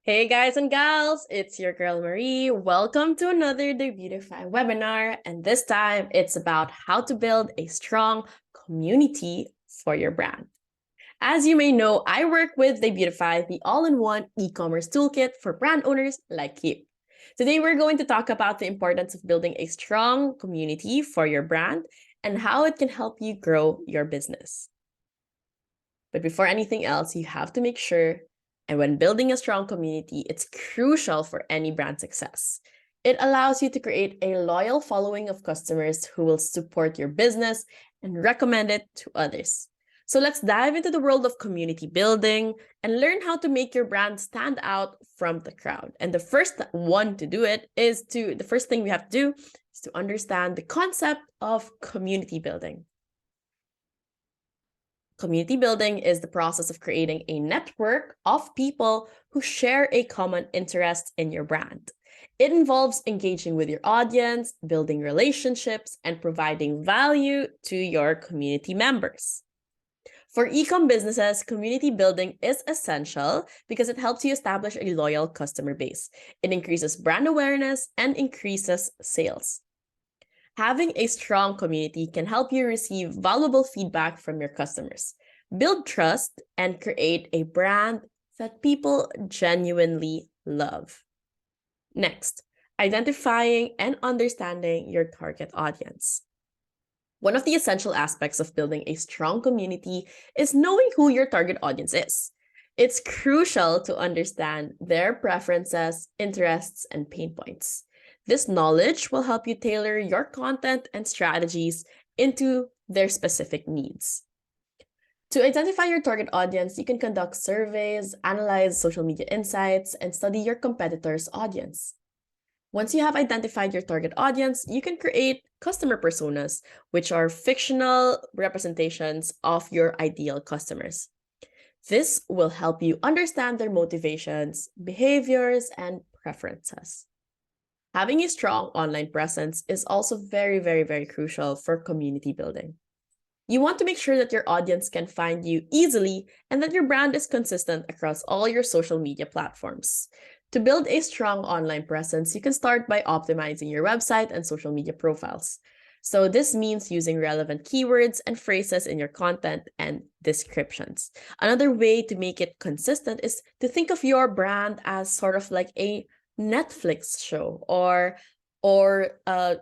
Hey guys and gals, it's your girl Marie. Welcome to another Debutify webinar. And this time it's about how to build a strong community for your brand. As you may know, I work with Debutify, the all-in-one e-commerce toolkit for brand owners like you. Today we're going to talk about the importance of building a strong community for your brand and how it can help you grow your business. But before anything else, you have to make sure, and when building a strong community, it's crucial for any brand success. It allows you to create a loyal following of customers who will support your business and recommend it to others. So let's dive into the world of community building and learn how to make your brand stand out from the crowd. And the first thing we have to do is to understand the concept of community building. Community building is the process of creating a network of people who share a common interest in your brand. It involves engaging with your audience, building relationships, and providing value to your community members. For e-com businesses, community building is essential because it helps you establish a loyal customer base. It increases brand awareness and increases sales. Having a strong community can help you receive valuable feedback from your customers, build trust, and create a brand that people genuinely love. Next, identifying and understanding your target audience. One of the essential aspects of building a strong community is knowing who your target audience is. It's crucial to understand their preferences, interests, and pain points. This knowledge will help you tailor your content and strategies into their specific needs. To identify your target audience, you can conduct surveys, analyze social media insights, and study your competitors' audience. Once you have identified your target audience, you can create customer personas, which are fictional representations of your ideal customers. This will help you understand their motivations, behaviors, and preferences. Having a strong online presence is also very crucial for community building. You want to make sure that your audience can find you easily and that your brand is consistent across all your social media platforms. To build a strong online presence, you can start by optimizing your website and social media profiles. So this means using relevant keywords and phrases in your content and descriptions. Another way to make it consistent is to think of your brand as sort of like a Netflix show or a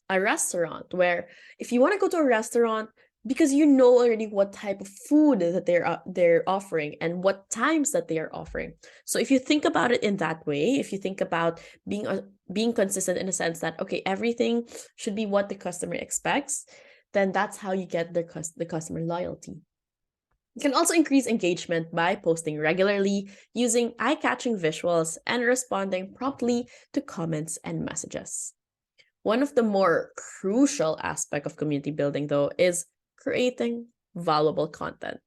restaurant, where if you want to go to a restaurant, because you know already what type of food that they're offering and what times that they are offering. So if you think about it in that way, if you think about being consistent in a sense that, okay, everything should be what the customer expects, then that's how you get the customer loyalty. You can also increase engagement by posting regularly, using eye-catching visuals, and responding promptly to comments and messages. One of the more crucial aspects of community building, though, is creating valuable content.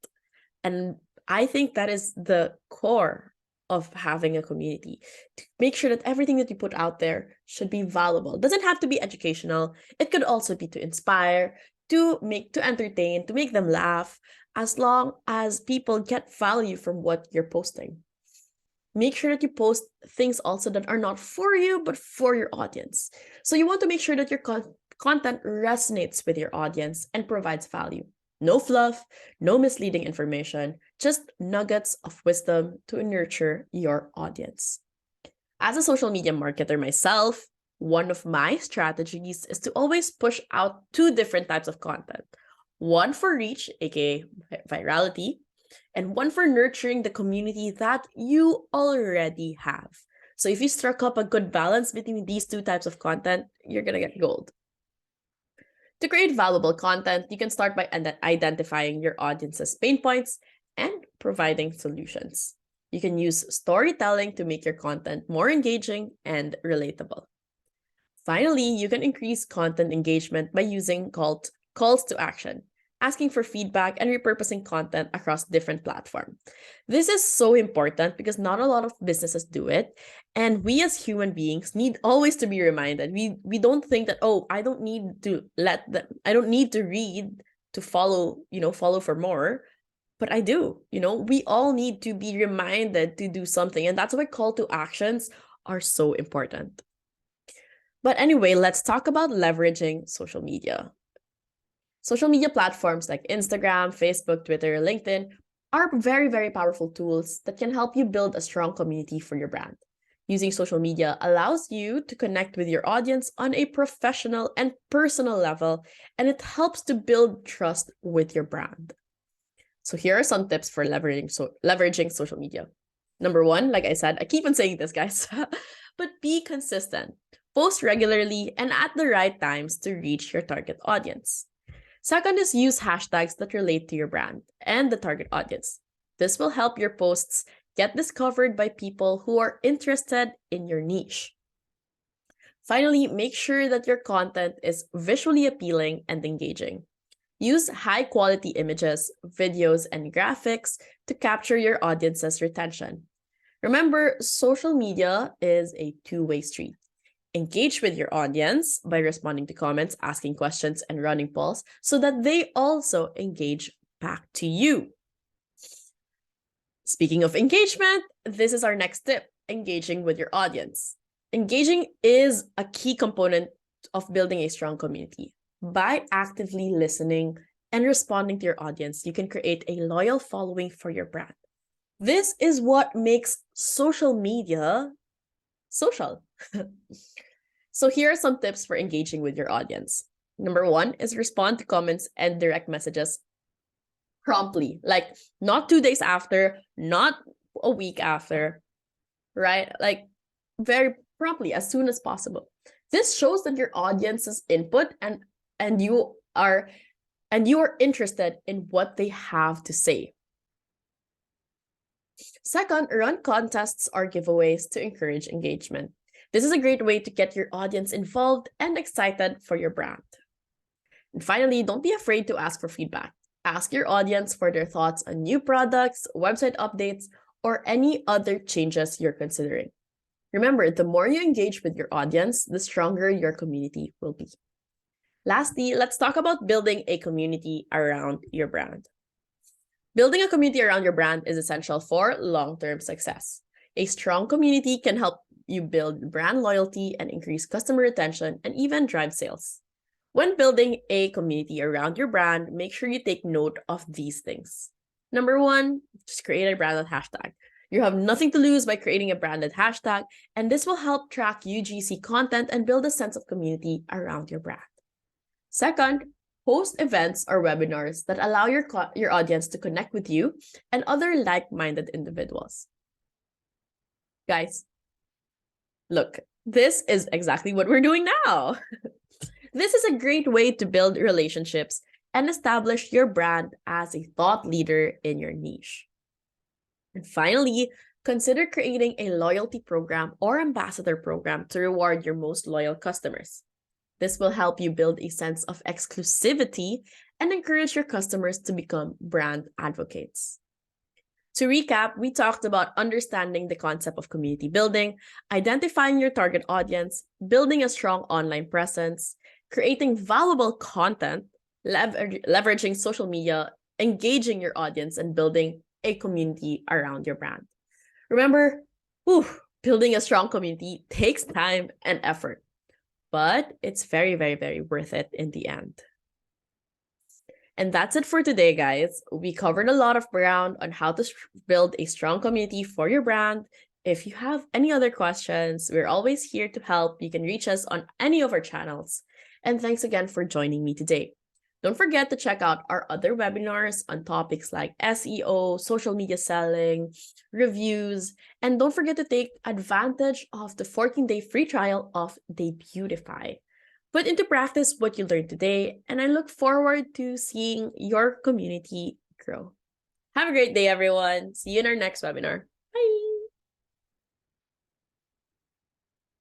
And I think that is the core of having a community, to make sure that everything that you put out there should be valuable. It doesn't have to be educational. It could also be to inspire, to entertain, to make them laugh, as long as people get value from what you're posting. Make sure that you post things also that are not for you, but for your audience. So you want to make sure that your content resonates with your audience and provides value. No fluff, no misleading information, just nuggets of wisdom to nurture your audience. As a social media marketer myself, one of my strategies is to always push out two different types of content. One for reach, aka virality, and one for nurturing the community that you already have. So if you struck up a good balance between these two types of content, you're gonna get gold. To create valuable content, you can start by identifying your audience's pain points and providing solutions. You can use storytelling to make your content more engaging and relatable. Finally, you can increase content engagement by using calls to action, asking for feedback, and repurposing content across different platforms. This is so important because not a lot of businesses do it. And we as human beings need always to be reminded. We don't think that, oh, I don't need to read to follow for more. But I do, we all need to be reminded to do something. And that's why call to actions are so important. But anyway, let's talk about leveraging social media. Social media platforms like Instagram, Facebook, Twitter, LinkedIn are very, very powerful tools that can help you build a strong community for your brand. Using social media allows you to connect with your audience on a professional and personal level, and it helps to build trust with your brand. So here are some tips for leveraging social media. Number one, like I said, I keep on saying this, guys, but be consistent. Post regularly and at the right times to reach your target audience. Second is use hashtags that relate to your brand and the target audience. This will help your posts get discovered by people who are interested in your niche. Finally, make sure that your content is visually appealing and engaging. Use high-quality images, videos, and graphics to capture your audience's retention. Remember, social media is a two-way street. Engage with your audience by responding to comments, asking questions, and running polls so that they also engage back to you. Speaking of engagement, this is our next tip, engaging with your audience. Engaging is a key component of building a strong community. By actively listening and responding to your audience, you can create a loyal following for your brand. This is what makes social media social. So here are some tips for engaging with your audience. Number one is respond to comments and direct messages promptly, like not 2 days after, not a week after, right? Like very promptly, as soon as possible. This shows that your audience's input and you are interested in what they have to say. Second, run contests or giveaways to encourage engagement. This is a great way to get your audience involved and excited for your brand. And finally, don't be afraid to ask for feedback. Ask your audience for their thoughts on new products, website updates, or any other changes you're considering. Remember, the more you engage with your audience, the stronger your community will be. Lastly, let's talk about building a community around your brand. Building a community around your brand is essential for long-term success. A strong community can help you build brand loyalty and increase customer retention and even drive sales. When building a community around your brand, make sure you take note of these things. Number one, just create a branded hashtag. You have nothing to lose by creating a branded hashtag, and this will help track UGC content and build a sense of community around your brand. Second, host events or webinars that allow your audience to connect with you and other like-minded individuals. Guys, look, this is exactly what we're doing now. This is a great way to build relationships and establish your brand as a thought leader in your niche. And finally, consider creating a loyalty program or ambassador program to reward your most loyal customers. This will help you build a sense of exclusivity and encourage your customers to become brand advocates. To recap, we talked about understanding the concept of community building, identifying your target audience, building a strong online presence, creating valuable content, leveraging social media, engaging your audience, and building a community around your brand. Remember, building a strong community takes time and effort, but it's very, very, very worth it in the end. And that's it for today, guys. We covered a lot of ground on how to build a strong community for your brand. If you have any other questions, we're always here to help. You can reach us on any of our channels. And thanks again for joining me today. Don't forget to check out our other webinars on topics like SEO, social media selling, reviews, and don't forget to take advantage of the 14-day free trial of Debutify. Put into practice what you learned today, and I look forward to seeing your community grow. Have a great day, everyone. See you in our next webinar.